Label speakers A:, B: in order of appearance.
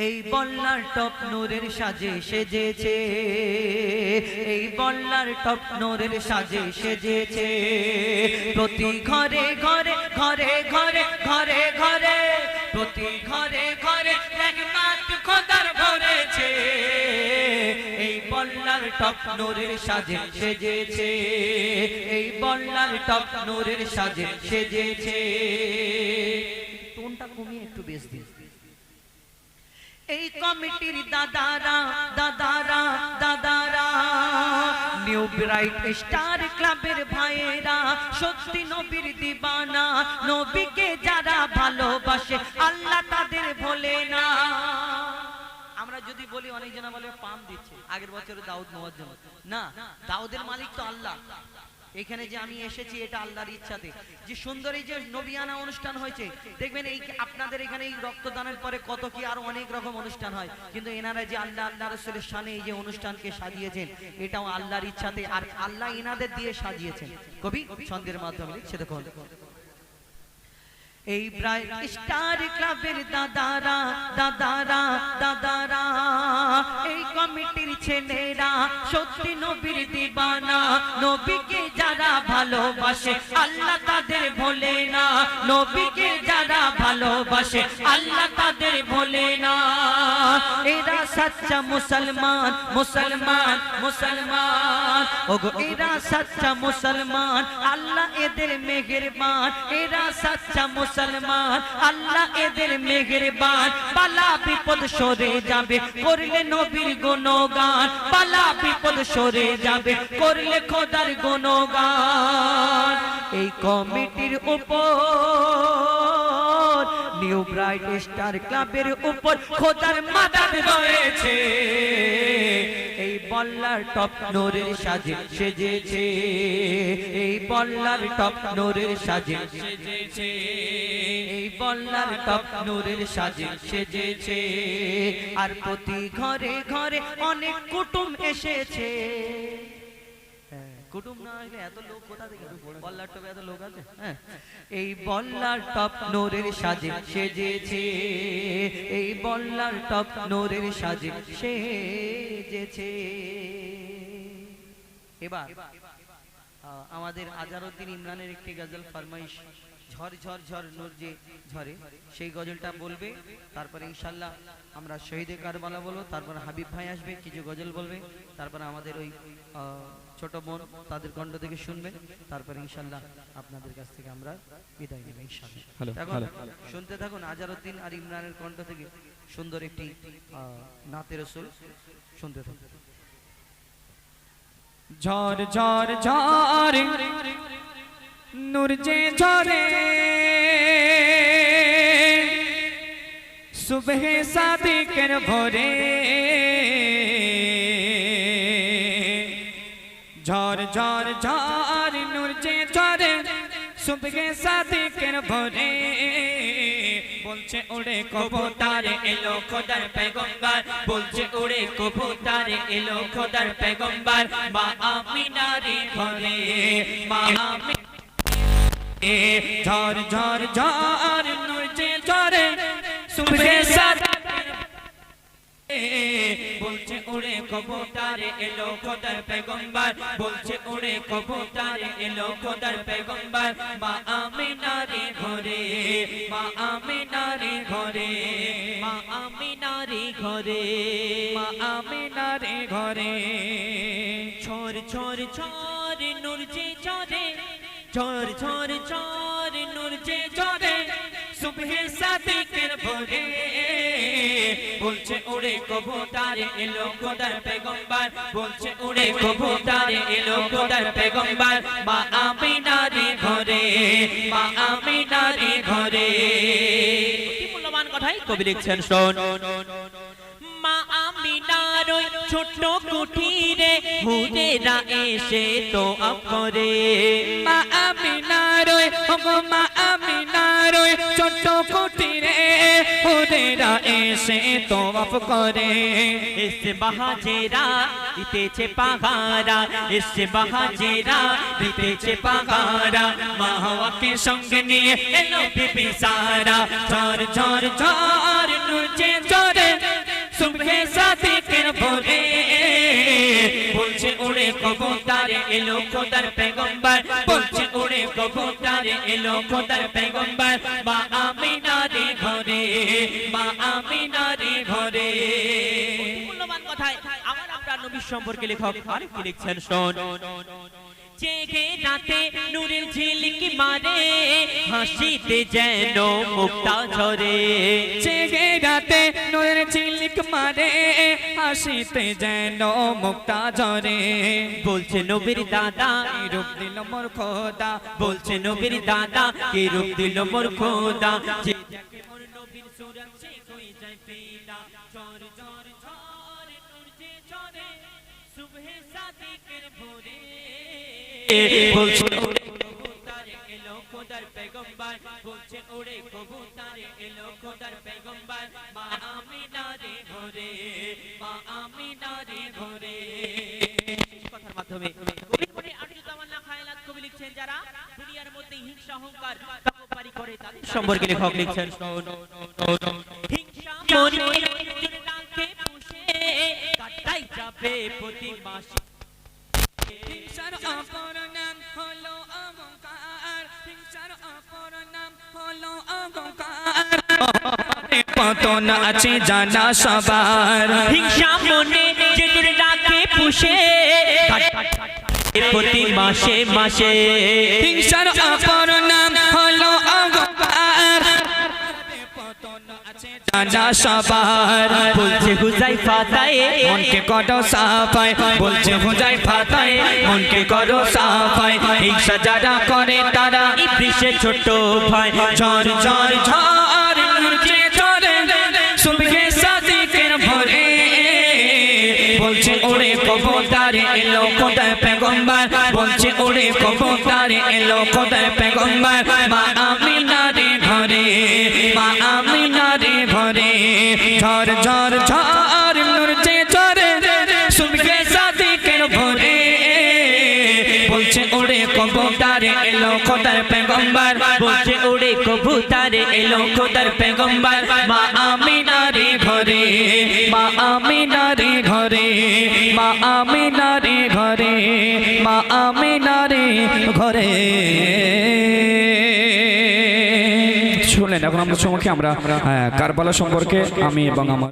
A: এই বল্লার টপ নূরের সাজে সেজেছে, এই বল্লার টপ নূরের সাজে সেজেছে। প্রতি ঘরে ঘরে ঘরে ঘরে ঘরে ঘরে প্রতি ঘরে ঘরে রহমত খোদার ভরেছে। এই বল্লার টপ নূরের সাজে সেজেছে, এই বল্লার টপ নূরের সাজে সেজেছে। টোনটা কমিয়ে একটু বেশ দিন। এই কমিটির দাদারা দাদারা দাদারা, নিউ ব্রাইট স্টার ক্লাবের ভাইয়েরা, সত্যি নবীর দিবানা, নবীকে যারা ভালোবাসে আল্লাহ তাদের ভোলে না। আমরা যদি বলি অনেক জন বলে পাম দিচ্ছে, আগের বছরে দাউদ মুয়াজ্জম না, দাউদের মালিক তো আল্লাহ। এখানে যে আমি এসেছি এটা আল্লাহর ইচ্ছাতে। যে সুন্দর এই যে নবিয়ানা অনুষ্ঠান হয়েছে, দেখবেন এই আপনাদের এখানে এই রক্তদানের পরে কত কি আরো অনেক রকম অনুষ্ঠান হয়, কিন্তু এনারা যে আল্লাহ আল্লাহ রাসূলের শানে এই যে অনুষ্ঠানকে সাজিয়েছেন এটাও আল্লাহর ইচ্ছাতে, আর আল্লাহ এনাদের দিয়ে সাজিয়েছেন। কবি ছন্দের মাধ্যমে লিখছে দেখুন, এই ব্রাইট স্টার ক্লাবের দাদারা দাদারা দাদারা, এই কমিটির ছেলেরা সত্যি নবীর দিবানা, নবীকে যারা ভালোবাসে আল্লাহ তাদের ভোলে না, নবীকে যারা ভালোবাসে আল্লাহ তাদের ভোলে না। এরা সচ্চা মুসলমান মুসলমান মুসলমান, ওগো এরা সচ্চা মুসলমান, আল্লাহ এদের মেহেরবান। এরা সচ্চা মুসলমান, আল্লাহ এদের মেহেরবান। বালা বিপদ সরে যাবে করলে নবীর গুণগান, বালা বিপদ সরে যাবে করলে খোদার গুণগান। এই কমিটির উপর, নিউ ব্রাইট স্টার ক্লাবের উপর খোদার মাদাদ রয়েছে। এই বল্লার টপ নূরের সাজে সেজেছে, এই বল্লার টপ নূরের সাজে সেজেছে, এই বল্লার টপ নূরের সাজে সেজেছে। আর প্রতি ঘরে ঘরে অনেক কুটুম এসেছে। কুটুম না হলে এত লোক কোথা থেকে, বল্লার টপে এত লোক আছে? এই বল্লার টপ নূরের সাজে সেজেছে, এই বল্লার টপ নূরের সাজে সেজেছে। এবার আমাদের আজহারউদ্দিন ইমরানের একটি গজল ফরমাইশ, ঝড় ঝড় ঝড় নূর যে ঝরে, সেই গজলটা বলবে। তারপরে ইনশাআল্লাহ আমরা শহীদে কারবালা বলবো, তারপর হাবিব ভাই আসবে কিছু গজল বলবে, তারপরে আমাদের ওই ছোট বোন তাদের কণ্ঠ থেকে শুনবেন, তারপরে ইনশাআল্লাহ আপনাদের কাছ থেকে আমরা বিদায় নেব ইনশাআল্লাহ। এখন শুনতে থাকুন আজহারউদ্দিন আর ইমরানের কণ্ঠ থেকে সুন্দর একটি নাতে রাসূল শুনতে থাকুন।
B: ঝড় ঝড় ঝড় নূর যে ঝরে, সুবহ সাদিকের ভোরে। ঝড় ঝড় ঝড় নূর যে ঝরে, সুবহ সাদিকের ভোরে। বলছে উড়ে কবুতর এলো খোদার পেগম্বর, বলছে উড়ে কবুতর এলো খোদার পেগম্বর। মা আমিনার ঘরে, মা আমিনা। ঝড় ঝড় ঝড় নূর যে ঝরে, সুবহ সাদিকের বলছে উড়ে কবুতর এলো খোদার পেগম্বর, বলছে উড়ে কবুতর এলো খোদার পেগম্বর। মা আমিনার ঘরে, মা আমিনার ঘরে, মা আমিনার ঘরে, মা আমিনার ঘরে। ঝড় ঝড় ঝড় নূর যে ঝরে, ঝড় ঝড় ঝড় নূর যে ঝরে, সুবহ সাদিকের ভোরে। বলছে উড়ে কবুতর এলো খোদার পেগম্বর, বলছে উড়ে কবুতর এলো খোদার পেগম্বর। মা আমিনার ঘরে, মা আমিনার ঘরে। অতি মূল্যবান কথাই কবি লিখছেন শোন। মা আমিনার ওই ছোট্ট কুঠিরে হুরেরা এসে তো করে। মা আমিনার ওই, মা আমিনার ওই ছোট্ট কুঠিরে হুরেরা এসে তো করে। এসে বাহাজেরা দিতেছে পাহারা, এসে বাহাজেরা দিতেছে পাহারা। মা হাওয়াকে সঙ্গে নিয়ে এলো বিবি সারা। ঝড় ঝড় ঝড় নূর যে ঝরে, কবুতারে এলো খোদার পেগম্বর বলছে উড়ে কবুতারে এলো খোদার পেগম্বর মা আমিনার ঘরে মা আমিনার ঘরে মূল্যবান কথায় আমার আপনার নবী সম্পর্কে লেখক আরেকটি লিখছেন শোন জেগে রাতে নূরের ঝিলিকি মারে হাসিতে যেন মুক্তা ঝরে
C: জেগে রাতে নূরের ঝিলিক মারে হাসিতে যেন মুক্তা ঝরে
B: বলছে নবীর দাদা
C: কি রূপ দিল মোর খোদা
B: বলছে নবীর দাদা কি রূপ দিল মোর খোদা যে যাকে মোর নবীর সুরত সে হয়ে যায় ফিদা ঝড় ঝড় ঝড় নূর যে ঝরে সুবহে সাদিকের ভোরে বলছে উড়ে কবুতারে এলো খোদার পেগম্বর বলছে উড়ে কবুতারে এলো খোদার পেগম্বর মা আমিনার ঘরে মা আমিনার ঘরে কথার মাধ্যমে কবি মনে আরজু তামান্না খায়ালাত কবি লিখছেন যারা দুনিয়ার মধ্যে হিংসা অহংকার পারি করে তাদের সম্পর্কে লেখক লিখছেন হিংসা মনে রাখে পুষে কাটাই যাবে প্রতি মাসে
C: হিংসার অপর নাম হলো অহংকার হিংসার অপর নাম হলো অহংকার পতন আছে জানা সবার
B: হিংসা মনে যে দূরে রাখে পুষে প্রতি মাসে মাসে
C: হিংসার অপর নাম হলো অহংকার পতন আছে জানা সবার
B: বলছে হুজাইফা তাই
C: মনকে করো সাফাই বলছে হুজাইফা তাই মনকে করো সাফাই হিংসা যারা করে তারা
B: ইবলিসের ছোট ভাই
C: ঝড় ঝড় ঝড় নিচে ঝরে সুবহে সাদিকের ভোরে বলছে ওরে কবুতারে এলো খোদার পেগম্বর বলছে ওরে কবুতারে এলো খোদার পেগম্বর মা আমিনার ঘরে মা আমিনার ঘরে ঝড় ঝড় ঝড় নূর যে ঝরে সুবহে সাদিকের ভোরে বলছে ওরে কবুতারে এলো খোদার পেগম্বর
B: বলছে উড়ে কবুতারে এলো খোদার পেগম্বর
C: মা আমিনার ঘরে মা আমিনার ঘরে মা আমিনার ঘরে মা আমিনার ঘরে শুনলেন এখন আমরা সম্মুখে আমরা কারবালা সম্পর্কে আমি এবং আমার